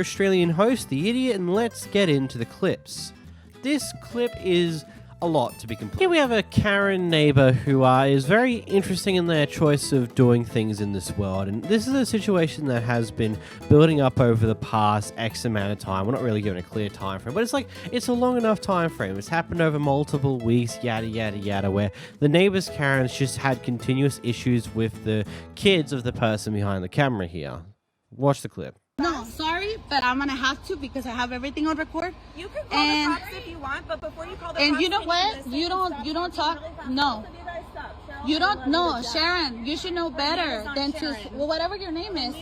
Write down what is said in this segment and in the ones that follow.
Australian host, The Idiot, and let's get into the clips. This clip is a lot to be complete. Here we have a Karen neighbor who is very interesting in their choice of doing things in this world, and this is a situation that has been building up over the past X amount of time. We're not really given a clear time frame, but it's a long enough time frame. It's happened over multiple weeks, yada yada yada, where the neighbors Karen's just had continuous issues with the kids of the person behind the camera here. Watch the clip. No, sorry, but I'm gonna have to because I have everything on record. You can call the cops if you want, but before you call the cops, and you know what? You don't talk. No, you don't. No, Sharon, you should know better than to. Well, whatever your name is.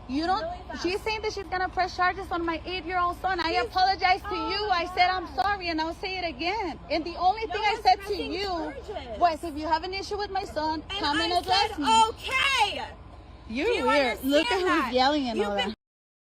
You don't. She's saying that she's gonna press charges on my 8-year-old son. I apologize to you. I said I'm sorry, and I'll say it again. And the only thing I said to you was, if you have an issue with my son, come and address me. Okay. You're weird. Look at who's yelling and all that. You've been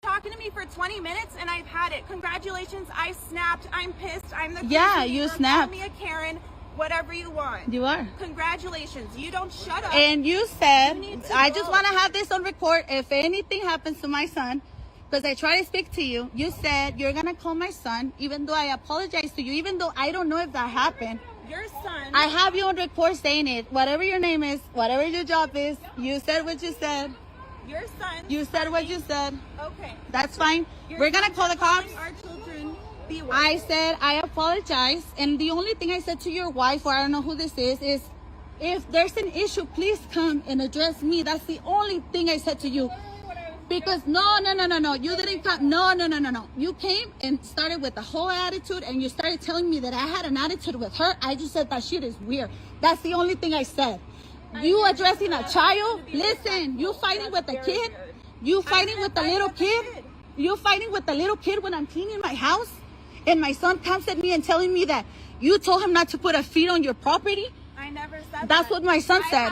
talking to me for 20 minutes and I've had it. Congratulations. I snapped. I'm pissed. I'm the Yeah, you snapped. Call me a Karen. Whatever you want. You are. Congratulations. You don't shut up. And you said, I just want to have this on record. If anything happens to my son, because I try to speak to you, you said you're going to call my son, even though I apologize to you, even though I don't know if that happened. Your son. I have you on record saying it. Whatever your name is, whatever your job is, you said what you said. Your son. You said what you said. Okay. That's fine. We're going to call the cops. Our children. I said I apologize. And the only thing I said to your wife, or I don't know who this is if there's an issue, please come and address me. That's the only thing I said to you. Because no. You didn't come. No. You came and started with the whole attitude, and you started telling me that I had an attitude with her. I just said that shit is weird. That's the only thing I said. You addressing a child? Listen, you fighting with a kid? You fighting with a little kid? You fighting with a little kid when I'm cleaning my house? And my son comes at me and telling me that you told him not to put a feet on your property? I never said That's that. what my son said.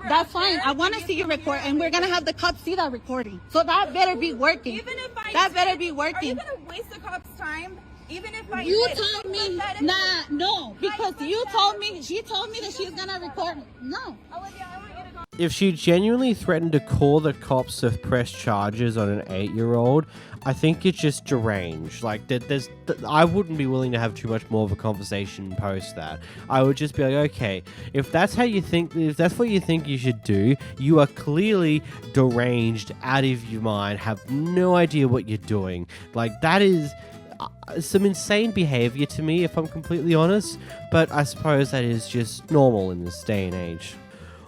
That's fine. I want to see your record, and we're going to have the cops see that recording. So that better be working. Even if that better be working. Are you going to waste the cops' time? Even if I You told me, no, because you told me, she told me that she's going to record it. No. Olivia, I want you to go. If she genuinely threatened to call the cops to press charges on an 8-year-old, I think it's just deranged. Like, I wouldn't be willing to have too much more of a conversation post that. I would just be like, okay, if that's how you think, if that's what you think you should do, you are clearly deranged, out of your mind, have no idea what you're doing. Like, that is some insane behavior to me, if I'm completely honest, but I suppose that is just normal in this day and age.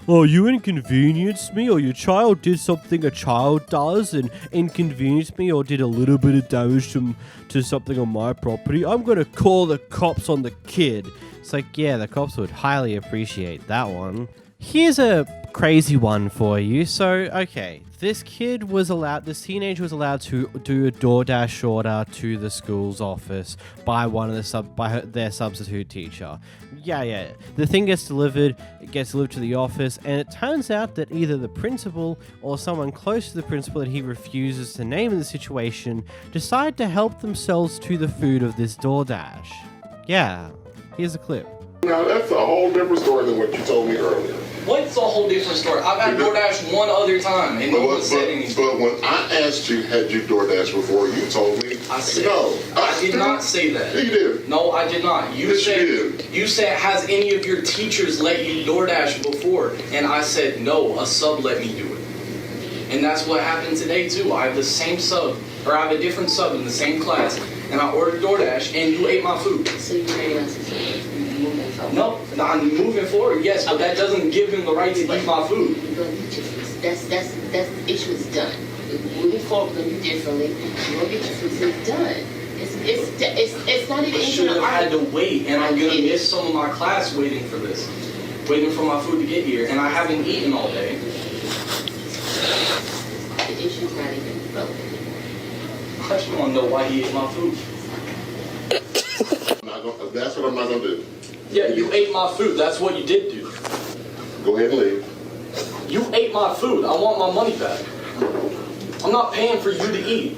Oh, you inconvenienced me, or your child did something a child does and inconvenienced me, or did a little bit of damage to something on my property. I'm going to call the cops on the kid. It's like, yeah, the cops would highly appreciate that one. Here's a crazy one for you. So, okay, this teenager was allowed to do a DoorDash order to the school's office by their substitute teacher. Yeah. The thing gets delivered. It gets delivered to the office, and it turns out that either the principal or someone close to the principal that he refuses to name in the situation decide to help themselves to the food of this DoorDash. Yeah, here's a clip. Now that's a whole different story than what you told me earlier. What's a whole different story? I've had DoorDash one other time, and no one said anything. But when I asked you, had you DoorDash before, you told me I said no. I did not say that. You did. No, I did not. You said, has any of your teachers let you DoorDash before? And I said, no, a sub let me do it. And that's what happened today, too. I have the same sub, or I have a different sub in the same class, and I ordered DoorDash, and you ate my food. So you realize it's moving forward? No, I'm moving forward, yes, but that doesn't give him the right to eat my food. That's the issue is done. Moving forward, we're going to do differently. You're going to get your food, so it's done. It's not even. I should have had to wait, and I'm going to miss some of my class waiting for this. Waiting for my food to get here, and I haven't eaten all day. The issue's not even relevant. I just want to know why he ate my food. That's what I'm not going to do. Yeah, you ate my food. That's what you did do. Go ahead and leave. You ate my food. I want my money back. I'm not paying for you to eat.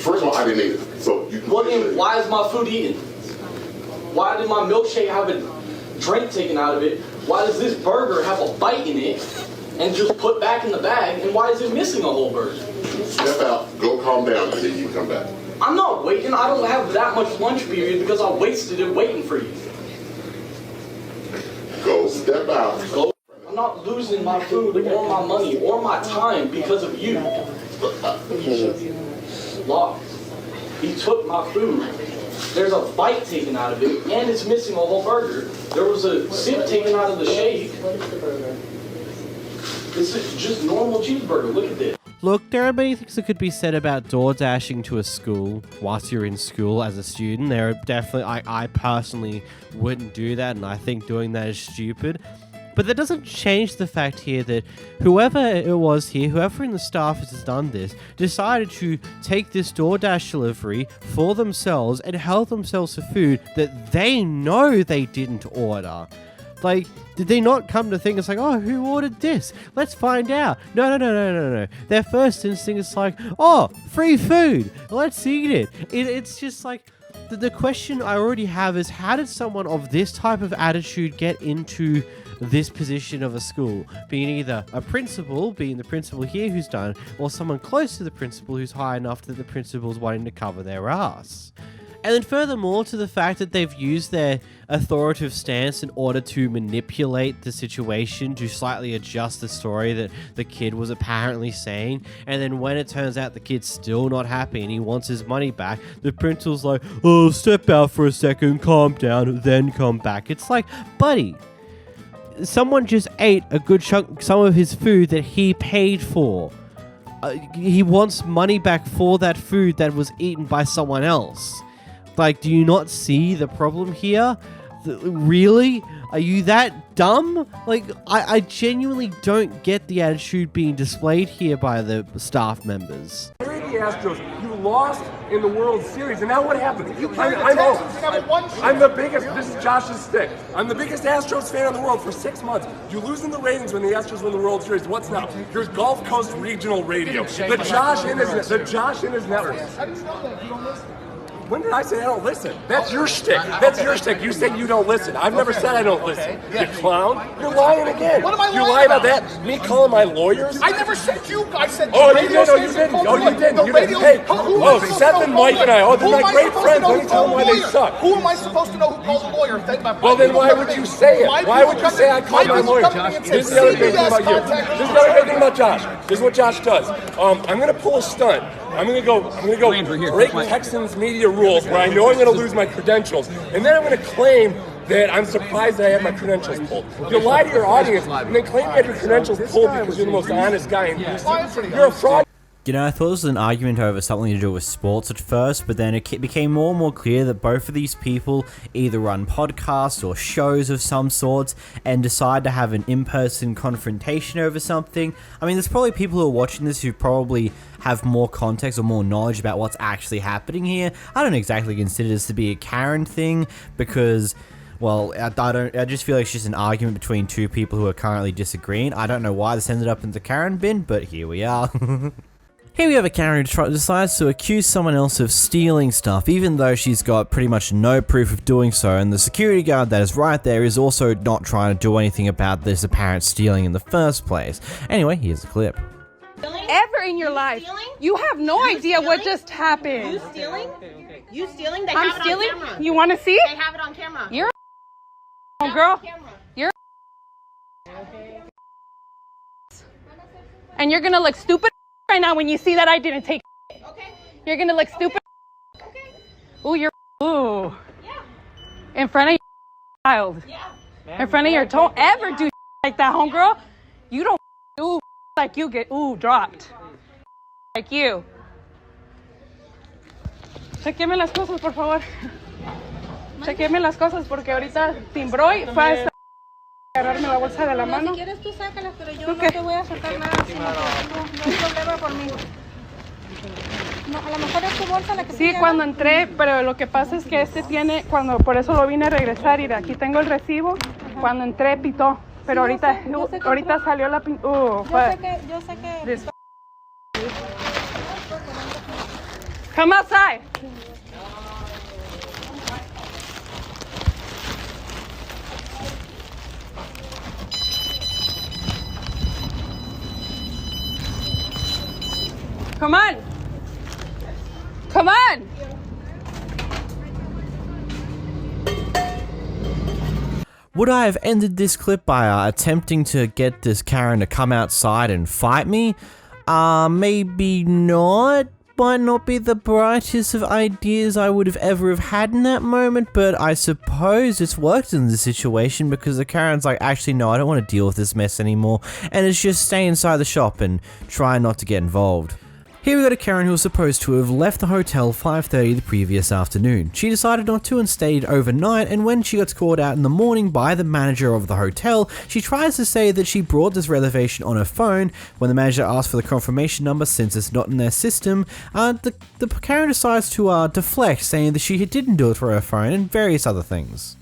First of all, I didn't eat it. So you Well then, why is my food eaten? Why did my milkshake have a drink taken out of it? Why does this burger have a bite in it and just put back in the bag? And why is it missing a whole burger? Step out, go calm down, and then you come back. I'm not waiting. I don't have that much lunch period because I wasted it waiting for you. Go step out. Go. I'm not losing my food or my money or my time because of you. Locked. He took my food. There's a bite taken out of it, and it's missing a whole burger. There was a sip taken out of the shake. What is the burger? This is just normal cheeseburger. Look at this. Look, there are many things that could be said about door dashing to a school whilst you're in school as a student. There are definitely, I personally wouldn't do that, and I think doing that is stupid. But that doesn't change the fact here that whoever it was here, whoever in the staff has done this, decided to take this DoorDash delivery for themselves and help themselves to food that they know they didn't order. Like, did they not come to think it's like, oh, who ordered this? Let's find out. No. Their first instinct is like, oh, free food. Let's eat it. It's just like, the question I already have is, how did someone of this type of attitude get into this position of a school, being either a principal, being the principal here who's done, or someone close to the principal who's high enough that the principal's wanting to cover their ass. And then furthermore, to the fact that they've used their authoritative stance in order to manipulate the situation to slightly adjust the story that the kid was apparently saying, and then when it turns out the kid's still not happy and he wants his money back, the principal's like, oh, step out for a second, calm down, then come back. It's like, buddy, someone just ate a good chunk, some of his food that he paid for. He wants money back for that food that was eaten by someone else. Like, do you not see the problem here? Really? Are you that dumb? Like, I genuinely don't get the attitude being displayed here by the staff members. The Astros, you lost in the World Series, and now what happened? I'm the biggest, this is Josh's stick. I'm the biggest Astros fan in the world for 6 months. You lose in the ratings when the Astros win the World Series. What's now? Here's Gulf Coast Regional Radio. The Josh in his network. How do you know that? You don't listen. When did I say I don't listen? That's your shtick. That's your shtick. You say you don't listen. I've never said I don't listen. You clown. You're lying again. What am I lying You lie about about? that? Me calling my lawyers? I never said you. I said Oh, you didn't. Oh, you didn't. Oh, you didn't. You didn't. Hey, Seth and Mike and I. Oh, they're my great friends. Let me tell them why they suck. Who am I supposed to know who called a lawyer? Well, then why would you say it? Why would you say I called my lawyer? This is the other great thing about you. This is the other great thing about Josh. This is what Josh does. I'm gonna pull a stunt. I'm gonna go break Texans media rules where I know I'm gonna lose my credentials, and then I'm gonna claim that I'm surprised that I have my credentials pulled. You lie to your audience and then claim you have your credentials pulled because you're the most honest guy in Houston. You're a fraud. You know, I thought it was an argument over something to do with sports at first, but then it became more and more clear that both of these people either run podcasts or shows of some sorts and decide to have an in-person confrontation over something. I mean, there's probably people who are watching this who probably have more context or more knowledge about what's actually happening here. I don't exactly consider this to be a Karen thing because, well, I just feel like it's just an argument between two people who are currently disagreeing. I don't know why this ended up in the Karen bin, but here we are. Here we have a Karen who decides to accuse someone else of stealing stuff, even though she's got pretty much no proof of doing so, and the security guard that is right there is also not trying to do anything about this apparent stealing in the first place. Anyway, here's the clip. Ever in your life. You have no idea what just happened. You stealing? You stealing? They I'm have it stealing? on camera. You want to see? They have it on camera. You're a girl. You're and you're gonna look stupid right now when you see that I didn't take. Okay. You're gonna look stupid. Okay. Ooh, you're ooh. Yeah. In front of your child. Yeah. In front of your don't ever do like that, homegirl. You don't do like you get dropped. Like you. Chequeme las cosas, por favor. Chequeme las cosas porque ahorita timbró y fue a agarrarme la bolsa de la mano. Si quieres tú sácalas, pero yo ¿Tú no qué? te voy a sacar nada. No hay problema por mí. No, a lo mejor es tu bolsa la que Sí, cuando entré, pero lo que pasa es que este tiene, por eso lo vine a regresar y de aquí tengo el recibo. Cuando entré pitó, pero Sí, ahorita, yo sé que ahorita entró. salió la Yo sé que This- Come outside. Come on. Come on. Would I have ended this clip by attempting to get this Karen to come outside and fight me? Maybe not. Might not be the brightest of ideas I would have ever have had in that moment, but I suppose it's worked in this situation because the Karen's like, actually no, I don't want to deal with this mess anymore, and it's just stay inside the shop and try not to get involved. Here we got a Karen who was supposed to have left the hotel 5:30 the previous afternoon. She decided not to and stayed overnight, and when she got called out in the morning by the manager of the hotel, she tries to say that she brought this reservation on her phone. When the manager asks for the confirmation number since it's not in their system, the Karen decides to deflect, saying that she didn't do it for her phone and various other things.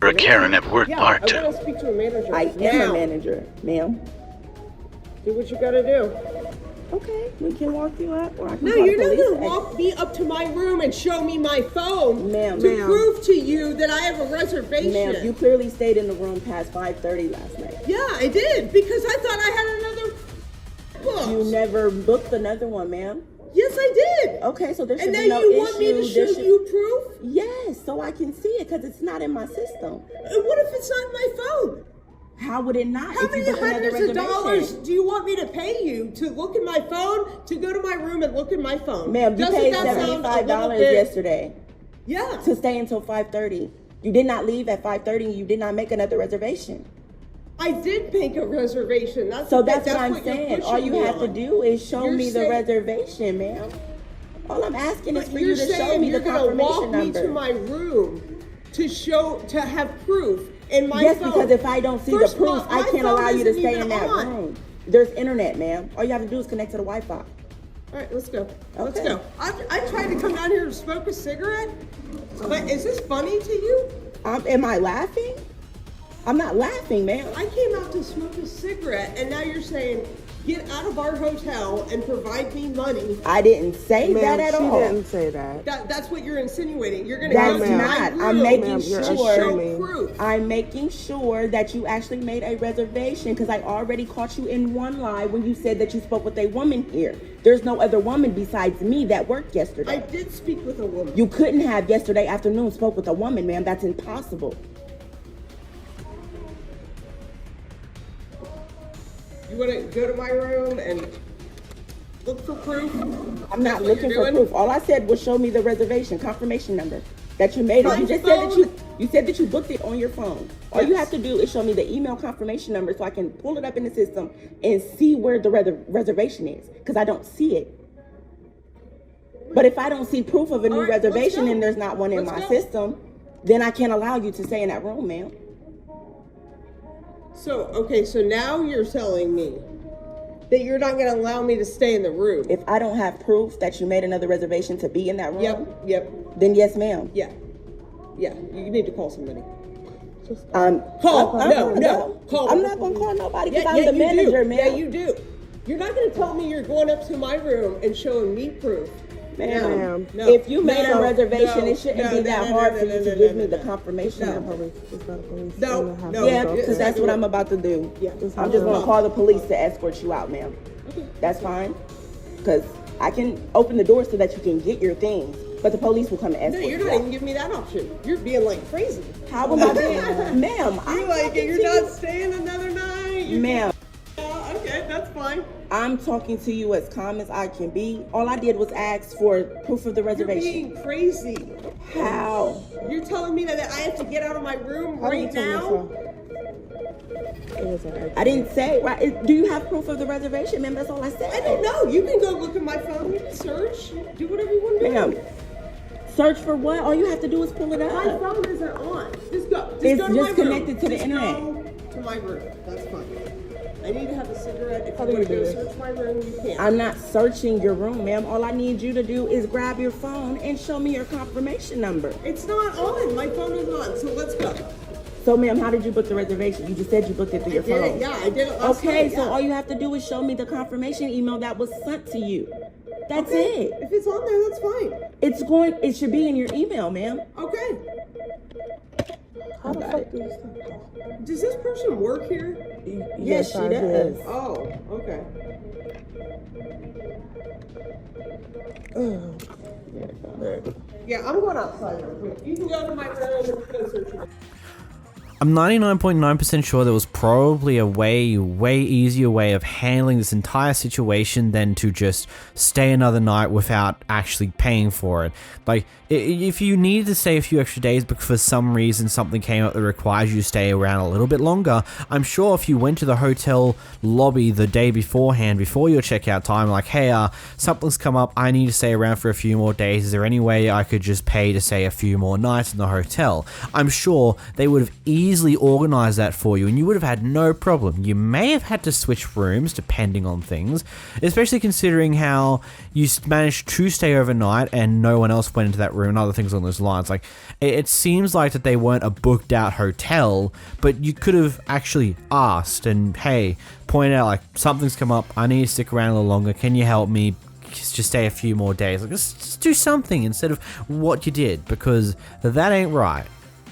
You're a Karen at work, Bart. I want to speak to a manager. I am a manager, ma'am. Do what you gotta do. Okay, we can walk you up, or I can No, call you're the not police. gonna walk me up to my room and show me my phone Ma'am, to prove to you that I have a reservation. Ma'am, you clearly stayed in the room past 5:30 last night. Yeah, I did, because I thought I had another book. You never booked another one, ma'am. Yes, I did. Okay, so there should and be no now you issue. want me to show you proof? Yes, so I can see it, because it's not in my system. And what if it's not in my phone? How would it not? How if you many booked another hundreds of dollars reservation? do you want me to pay you to look at my phone, to go to my room and look at my phone? Ma'am, you Doesn't paid that sound a $75 little bit- yesterday. Yeah. To stay until 5:30. You did not leave at 5:30 and you did not make another reservation. I did make a reservation. That's what I'm you're saying. All pushing you me have to on. do is show You're me the saying- reservation, ma'am. All I'm asking is But for you're you to show saying me the you're gonna confirmation walk number. me to my room to have proof in my Yes, phone. because if I don't see First the of all, proof, I my can't phone allow you to isn't stay even in that on. room. There's internet, ma'am. All you have to do is connect to the Wi-Fi. All right, let's go. Let's Okay. go. I tried to come down here to smoke a cigarette, but is this funny to you? Am I laughing? I'm not laughing, ma'am. I came out to smoke a cigarette, and now you're saying, get out of our hotel and provide me money. I didn't say that at all. She didn't say that. That's what you're insinuating. You're going to That's go to not. my I'm room making to sure. show proof. I'm making sure that you actually made a reservation because I already caught you in one lie when you said that you spoke with a woman here. There's no other woman besides me that worked yesterday. I did speak with a woman. You couldn't have yesterday afternoon spoke with a woman, ma'am. That's impossible. You want to go to my room and look for proof? I'm not looking for proof. All I said was show me the reservation confirmation number that you made. You just said that you said that you booked it on your phone. All you have to do is show me the email confirmation number so I can pull it up in the system and see where the reservation is, because I don't see it. But if I don't see proof of a new reservation and there's not one in my system, then I can't allow you to stay in that room, ma'am. So, okay, so now you're telling me that you're not going to allow me to stay in the room. If I don't have proof that you made another reservation to be in that room, Yep. then yes, ma'am. Yeah. You need to call somebody. Call. No. Call. I'm not going to call nobody because I'm the manager, ma'am. Yeah, you do. You're not going to tell me you're going up to my room and showing me proof. Ma'am, No. if you made a reservation, No. it shouldn't No. be that hard for you to give me the confirmation number. No. Yeah, because that's what I'm about to do. Yeah. I'm just going to call the police to escort you out, ma'am. That's fine. Because I can open the door so that you can get your things, but the police will come and escort No, you you're not out. even giving me that option. You're being like crazy. How am I being? Ma'am, You're like, you're not staying another night. Ma'am. Okay, that's fine. I'm talking to you as calm as I can be. All I did was ask for proof of the reservation. You're being crazy. How? You're telling me that I have to get out of my room right now? I didn't say, right? Do you have proof of the reservation, ma'am? That's all I said. I don't know. You can go look at my phone. You can search. Do whatever you want to do. Ma'am, search for what? All you have to do is pull it up. My phone isn't on. Just go. It's go to just my room. connected to the internet. Go to my room. That's fine. I need to have a cigarette. If you want to go search my room, you can. I'm not searching your room, ma'am. All I need you to do is grab your phone and show me your confirmation number. It's not on. My phone is on. So let's go. So, ma'am, how did you book the reservation? You just said you booked it through your phone. I did it last Okay, night, so yeah. all you have to do is show me the confirmation email that was sent to you. That's it. If it's on there, that's fine. It should be in your email, ma'am. Okay. How the fuck do you Does this person work here? Yes, she does. Oh, okay. Yeah, I'm going outside real quick. You can go to my room and go searching. I'm 99.9% sure there was probably a way easier way of handling this entire situation than to just stay another night without actually paying for it. Like, if you needed to stay a few extra days because for some reason something came up that requires you to stay around a little bit longer, I'm sure if you went to the hotel lobby the day beforehand, before your checkout time, like, hey, something's come up, I need to stay around for a few more days, is there any way I could just pay to stay a few more nights in the hotel? I'm sure they would have easily organized that for you and you would have had no problem. You may have had to switch rooms depending on things, especially considering how you managed to stay overnight and no one else went into that room and other things along those lines. Like, it seems like that they weren't a booked out hotel, but you could have actually asked and, hey, pointed out, like, something's come up, I need to stick around a little longer, can you help me just stay a few more days? Like, just do something instead of what you did, because that ain't right.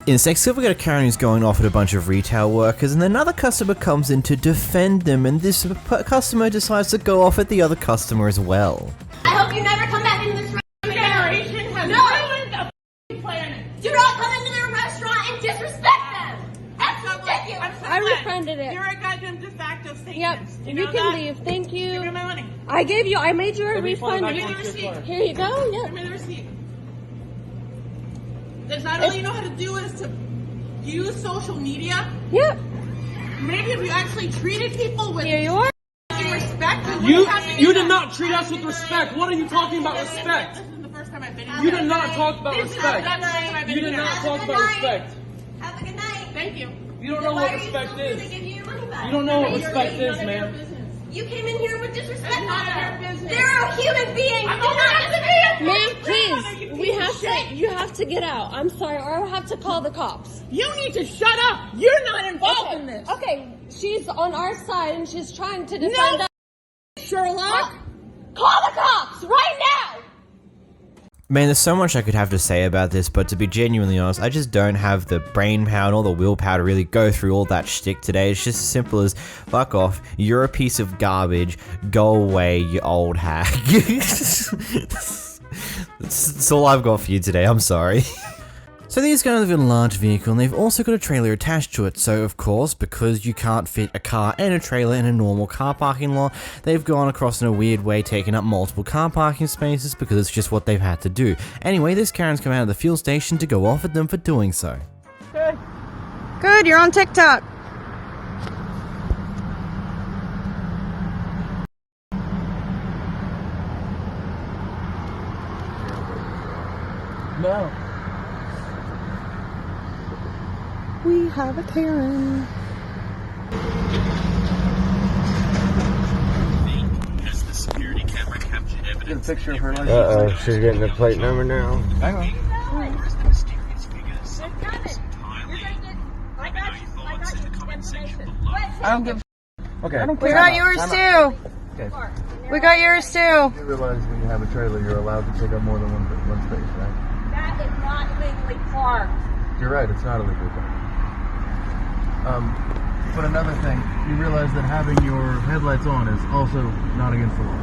In this next clip, we got a Karen who's going off at a bunch of retail workers, and another customer comes in to defend them, and this customer decides to go off at the other customer as well. I hope you never come back into this restaurant again. No! Do not come into their restaurant and disrespect them! That's ridiculous! I refunded it. You're a goddamn de facto Satanist. Yep, you know can that? leave. Thank you. Give me my money. I made you a refund. Give me the receipt. Here you go. Yeah. Give me the receipt. Because not all you know how to do is to use social media. Yep. Maybe if you actually treated people with Here you are. respect. You did not treat us with respect. What are you talking about respect? This is the first time I've been here. You did not talk about This is respect. not the first time I've been You did here. not talk about respect. Have a good night. Thank you. You don't know what respect is. Give you your money back. You don't know what respect is, man. You came in here with disrespect That's none on of your them. business. They're a human being. I'm Do not not disrespect. Ma'am, please. You have to get out. I'm sorry, or I'll have to call the cops. You need to shut up. You're not involved in this. Okay, she's on our side and she's trying to defend us. Sherlock. Call the cops right now. Man, there's so much I could have to say about this, but to be genuinely honest, I just don't have the brain power or the willpower to really go through all that shtick today. It's just as simple as, fuck off, you're a piece of garbage, go away, you old hack. That's all I've got for you today, I'm sorry. So these guys have got a large vehicle and they've also got a trailer attached to it, so of course, because you can't fit a car and a trailer in a normal car parking lot, they've gone across in a weird way, taking up multiple car parking spaces because it's just what they've had to do. Anyway, this Karen's come out of the fuel station to go off at them for doing so. Good. Good, you're on TikTok. No. We have a Karen. Has the security camera captured evidence? Get a picture of her. Uh-oh, she's getting the plate number now. Hang on. I don't give a Okay. We got yours too. Okay. We got yours too. You realize when you have a trailer, you're allowed to take up more than one space, right? That is not legally parked. You're right, it's not illegal. But another thing, you realize that having your headlights on is also not against the law.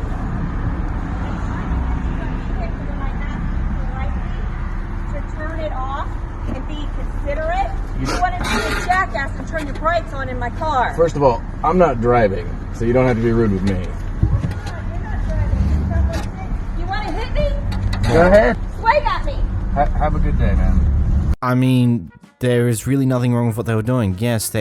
To turn it off and be considerate. You want to be a jackass and turn your brakes on in my car. First of all, I'm not driving, so you don't have to be rude with me. You want to hit me? Go ahead. Swing at me. Have a good day, man. I mean, there is really nothing wrong with what they were doing. Yes,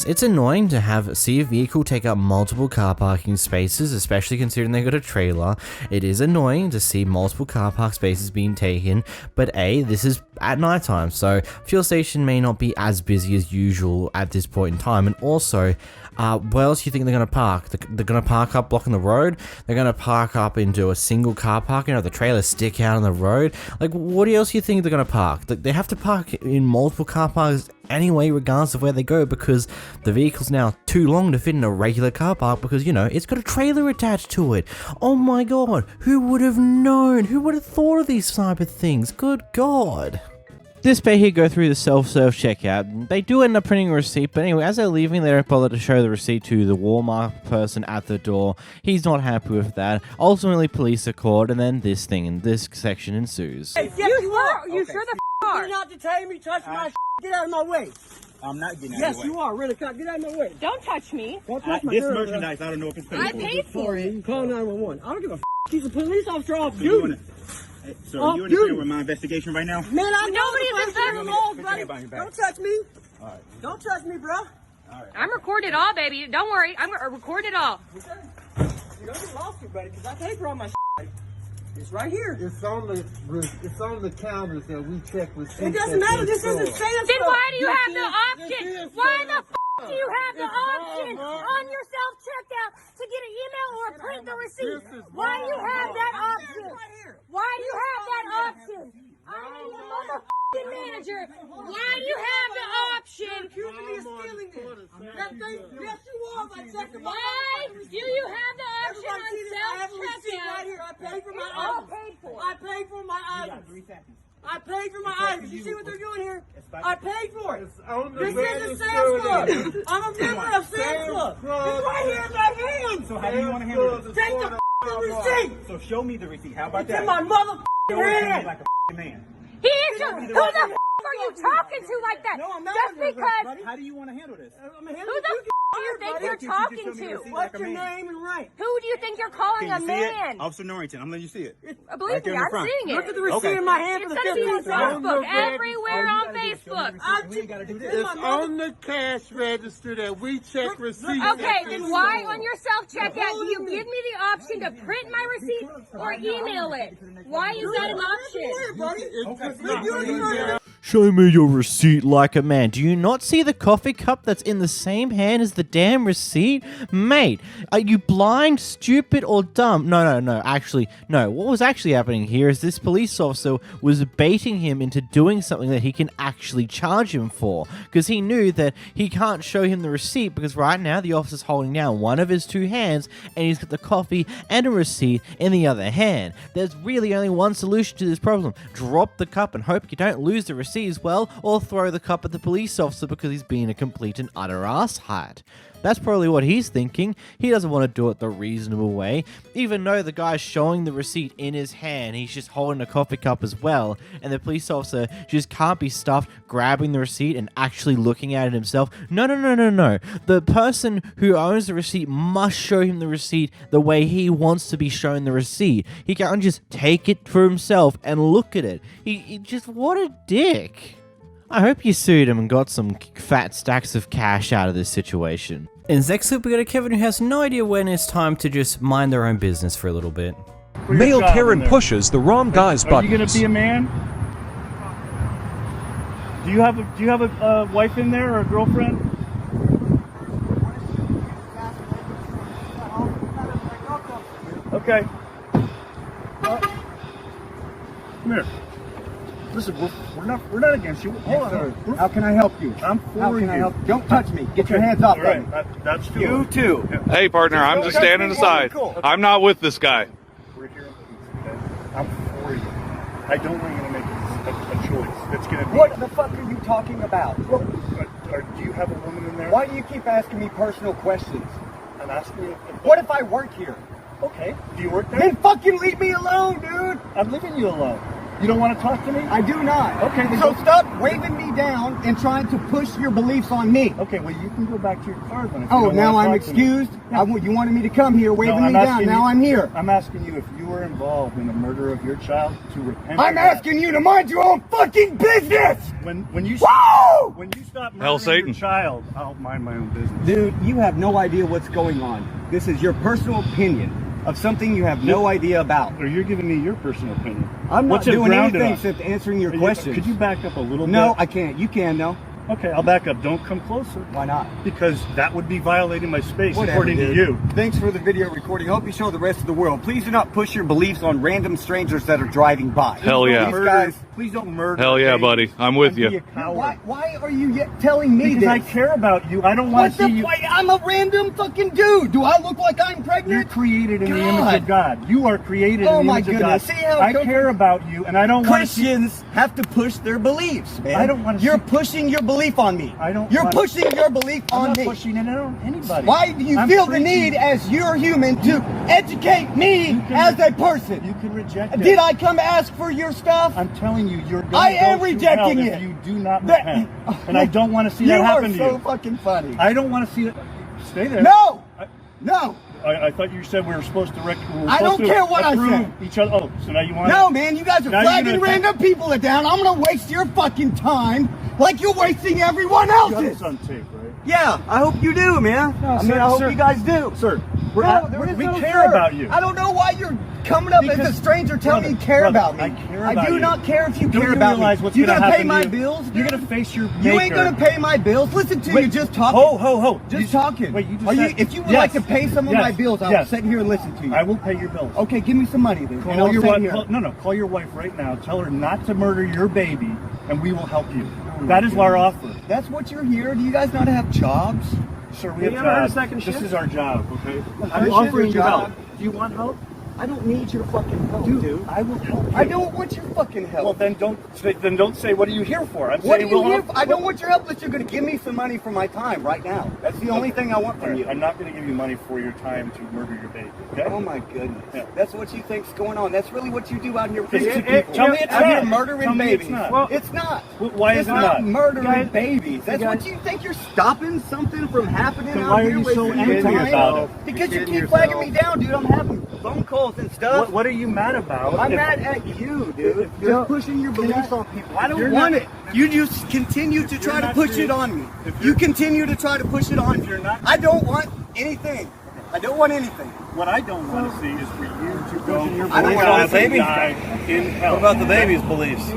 it's annoying to see a vehicle take up multiple car parking spaces, especially considering they got a trailer. It is annoying to see multiple car park spaces being taken, but this is at nighttime, so fuel station may not be as busy as usual at this point in time, and also, where else do you think they're going to park? They're going to park up blocking the road? They're going to park up into a single car park, the trailers stick out on the road? Like, what else do you think they're going to park? They have to park in multiple car parks anyway, regardless of where they go, because the vehicle's now too long to fit in a regular car park because, it's got a trailer attached to it. Oh my god, who would have known? Who would have thought of these type of things? Good god. This pair here go through the self-serve checkout. They do end up printing a receipt, but anyway, as they're leaving, they don't bother to show the receipt to the Walmart person at the door. He's not happy with that. Ultimately, police are called, and then this thing in this section ensues. Hey, Yes, you are. You sure the are. You're not detaining me, touch my Get out of my way. I'm not getting out Yes, of your way. you are. Really, get out of my way. Don't touch me. Don't touch my This girl, merchandise, I don't know if it's paid I for. paid for it. Call 911. I don't give a He's a police officer off So you wanna- duty. So are you interfering with my investigation right now? Man, I know Nobody's the affected. laws, buddy. Put your back. Don't touch me. All right. Don't touch me, bro. I'm recorded all, baby. Don't worry. I'm recorded all. You don't get lost here, buddy, because I paid for all my shit. It's right here. It's on the counters that we check receipts. It doesn't matter. This isn't saying Then why do you have the option? Why the do you have the option on your self-checkout to get an email or print the receipt? Why do you have that option? Why do you have that option? I'm your motherfucking manager. Why do you have the option? Accusing me of stealing this. Yes, you are. By checking my Why do you have the option on self-checkout? right here. I paid for my All items. paid for. I paid for my items. I paid for my items. You see what they're doing here? I paid for it. This is a Sam's Club. I'm a member of Sam's Club. It's right here in my hand. So how do you want to handle this? Take the receipt. So show me the receipt. How about It's that? in my motherfucking Show it to me hand. like a man. He is your, who the are you talking to like that? No, I'm not. Just because. How do you want to handle this? I'm Who the do you think you're talking to? What's your name and rank? Who do you think you're calling a Can you see man? it? Officer Norrington, I'm letting you see it. Believe Right there me, in the I'm front. seeing it. Look at the receipt in my hand for It's the gonna be on 50. Facebook, everywhere on Facebook. We ain't got to do this. It's on the cash register that we check receipts. Okay, then why on your self-checkout do you give me the option to print my receipt or email it? Why is that an option? Show me your receipt like a man. Do you not see the coffee cup that's in the same hand as the damn receipt? Mate, are you blind, stupid, or dumb? No. Actually, no. What was actually happening here is this police officer was baiting him into doing something that he can actually charge him for. Because he knew that he can't show him the receipt because right now the officer's holding down one of his two hands and he's got the coffee and a receipt in the other hand. There's really only one solution to this problem. Drop the cup and hope you don't lose the receipt as well, or throw the cup at the police officer because he's being a complete and utter asshat. That's probably what he's thinking. He doesn't want to do it the reasonable way. Even though the guy's showing the receipt in his hand, he's just holding a coffee cup as well, and the police officer just can't be stuffed grabbing the receipt and actually looking at it himself. No. The person who owns the receipt must show him the receipt the way he wants to be shown the receipt. He can't just take it for himself and look at it. He just, what a dick. I hope you sued him and got some fat stacks of cash out of this situation. In this next clip, we got a Kevin who has no idea when it's time to just mind their own business for a little bit. Male Karen pushes the wrong guy's buttons. Are you gonna be a man? Do you have a wife in there or a girlfriend? Okay. Come here. Listen, we're not against you. Hold on. How can I help you? I'm for you. Don't touch me. Get your hands off All right, me. that's true. You too. Hey, partner, I'm just standing aside. I'm not with this guy. We're here. Okay? I'm for you. I don't want you to make a choice. That's gonna be. What the fuck are you talking about? Do you have a woman in there? Why do you keep asking me personal questions? I'm asking you. What if I work here? Okay. Do you work there? Then fucking leave me alone, dude. I'm leaving you alone. You don't want to talk to me? I do not. Okay, then so go. stop waving me down and trying to push your beliefs on me. Okay, well, you can go back to your car then. If Oh, you don't now want to I'm talk to me. excused? Yeah. You wanted me to come here waving No, me down. asking Now you- I'm here. I'm asking you if you were involved in the murder of your child to repent. I'm asking you to mind your own fucking business! When you Woo! when you stop Hell, murdering Satan. your child, I'll mind my own business. Dude, you have no idea what's going on. This is your personal opinion of something you have no idea about. Or you're giving me your personal opinion. I'm not What's it doing grounded anything on? except answering your questions. Could you back up a little bit? No, I can't. You can, though. Okay, I'll back up. Don't come closer. Why not? Because that would be violating my space, Whatever, according dude. to you. Thanks for the video recording. Hope you show the rest of the world. Please do not push your beliefs on random strangers that are driving by. Hell yeah. These guys Please don't murder. Hell yeah, buddy. I'm with you. Why are you yet telling me because this? I care about you. I don't want to see you. I'm a random fucking dude. Do I look like I'm pregnant? You're created in the image of God. You are created in the image of God. See how I care about you, and I don't want to see... Christians have to push their beliefs, man. I don't want to. You're pushing your belief on me. I don't. You're pushing your belief on me. I'm not pushing it on anybody. Why do you feel the need, as you're human, to educate me as a person? You can reject it. Did I come ask for your stuff? I'm telling you, you're going to I go am to rejecting hell it. if you do not repent. And I don't want to see that happen to you. You are so fucking funny. I don't want to see it. Stay there. No! No! I thought you said we were supposed to I don't care what I said. Each other. Oh, so now you want? No, man, you guys are flagging random people down. I'm gonna waste your fucking time like you're wasting everyone else's. You got this on tape, right? Yeah, I hope you do, man. I hope you guys do. Sir, we no care about you. I don't know why you're coming up as a stranger telling me you care about me. I care about you. I do not care if you Don't care you about realize me. what's You gonna gonna pay happen my to you? bills? You're gonna face your maker. You ain't gonna pay my bills. Listen to you just talking. Ho. Just talking. Wait, you just said, if you would like to pay some of my bills, I'll sit here and listen to you. I will pay your bills. Okay, give me some money then. Call your wife. Call your wife right now. Tell her not to murder your baby, and we will help you. That is our offer. That's what you're here. Do you guys not have jobs? Sir, we have jobs. This is our job, okay? I'm offering you help. Do you want help? I don't need your fucking help, dude. I will help you. I don't want your fucking help. Well, then don't say what are you here for? I'm what saying are you here for? I don't want your help unless you're going to give me some money for my time right now. That's the only thing I want from you. I'm not going to give you money for your time to murder your baby. Okay? Oh my goodness. Yeah. That's what you think's going on. That's really what you do out here. Tell me it's not. You're murdering babies. It's not. Well, it's not. Why is it not? Murdering babies. That's what you think. You're stopping something from happening then out why here. are you so angry about it? Because you keep flagging me down, dude. I'm having phone calls and stuff. What are you mad about? I'm mad at you, dude. You're pushing your beliefs on people. I don't want it. You just continue to try to push it on me. You continue to try to push it on me. I don't want anything. I don't want anything. What I don't want to see is for you to go. I don't want the baby in hell. What about the baby's beliefs?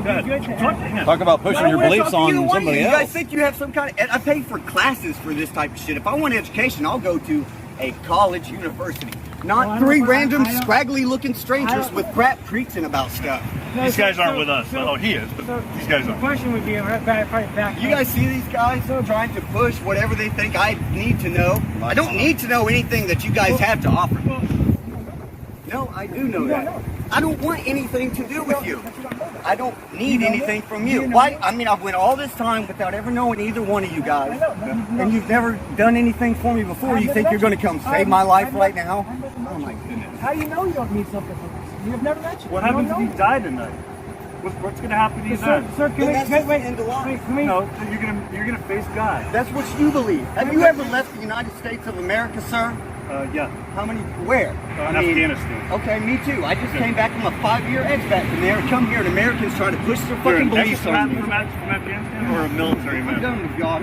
Talk about pushing your beliefs on somebody else. You guys think you have some kind of... I pay for classes for this type of shit. If I want education, I'll go to a college, university. Not three random, scraggly-looking strangers with crap preaching about stuff. These guys aren't with us. Oh, he is, but these guys aren't. The question would be, back. You guys see these guys trying to push whatever they think I need to know? I don't need to know anything that you guys have to offer. No, I do know that. I don't want anything to do with you. I don't need anything from you. Why? I mean, I've went all this time without ever knowing either one of you guys. And you've never done anything for me before. You think you're going to come save my life right now? Oh my goodness. How do you know you don't need something from us? You've never met you. What happens if you die tonight? What's going to happen to you then? Sir, can we? No, you're gonna face God. That's what you believe. Have you ever left the United States of America, sir? Yeah. How many? Where? In Afghanistan. Okay, me too. I just came back from a 5-year expat from there. Come here, and Americans try to push their fucking beliefs on me. From Afghanistan or a military man? I'm done with y'all.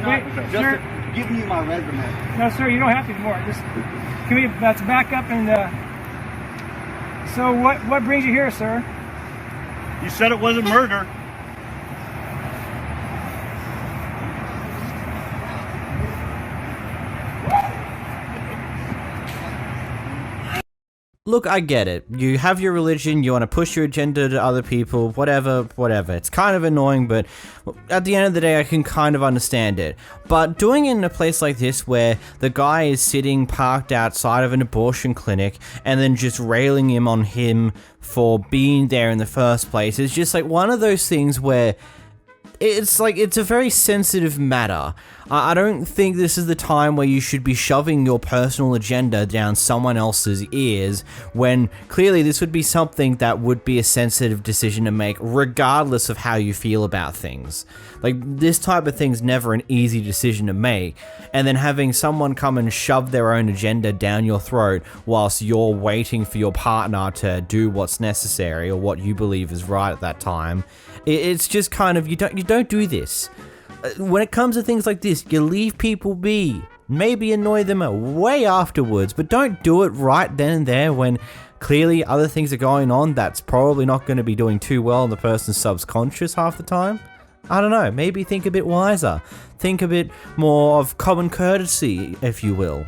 Just giving you my resume. No, sir, you don't have to anymore. Just let's back up and. So what brings you here, sir? You said it wasn't murder. Look, I get it. You have your religion, you want to push your agenda to other people, whatever. It's kind of annoying, but at the end of the day, I can kind of understand it. But doing it in a place like this where the guy is sitting parked outside of an abortion clinic and then just railing him for being there in the first place is just like one of those things where it's a very sensitive matter. I don't think this is the time where you should be shoving your personal agenda down someone else's ears when clearly this would be something that would be a sensitive decision to make regardless of how you feel about things. Like, this type of thing's never an easy decision to make, and then having someone come and shove their own agenda down your throat whilst you're waiting for your partner to do what's necessary or what you believe is right at that time, it's just kind of, you don't do this. When it comes to things like this, you leave people be. Maybe annoy them way afterwards, but don't do it right then and there when clearly other things are going on that's probably not going to be doing too well in the person's subconscious half the time. I don't know, maybe think a bit wiser. Think a bit more of common courtesy, if you will.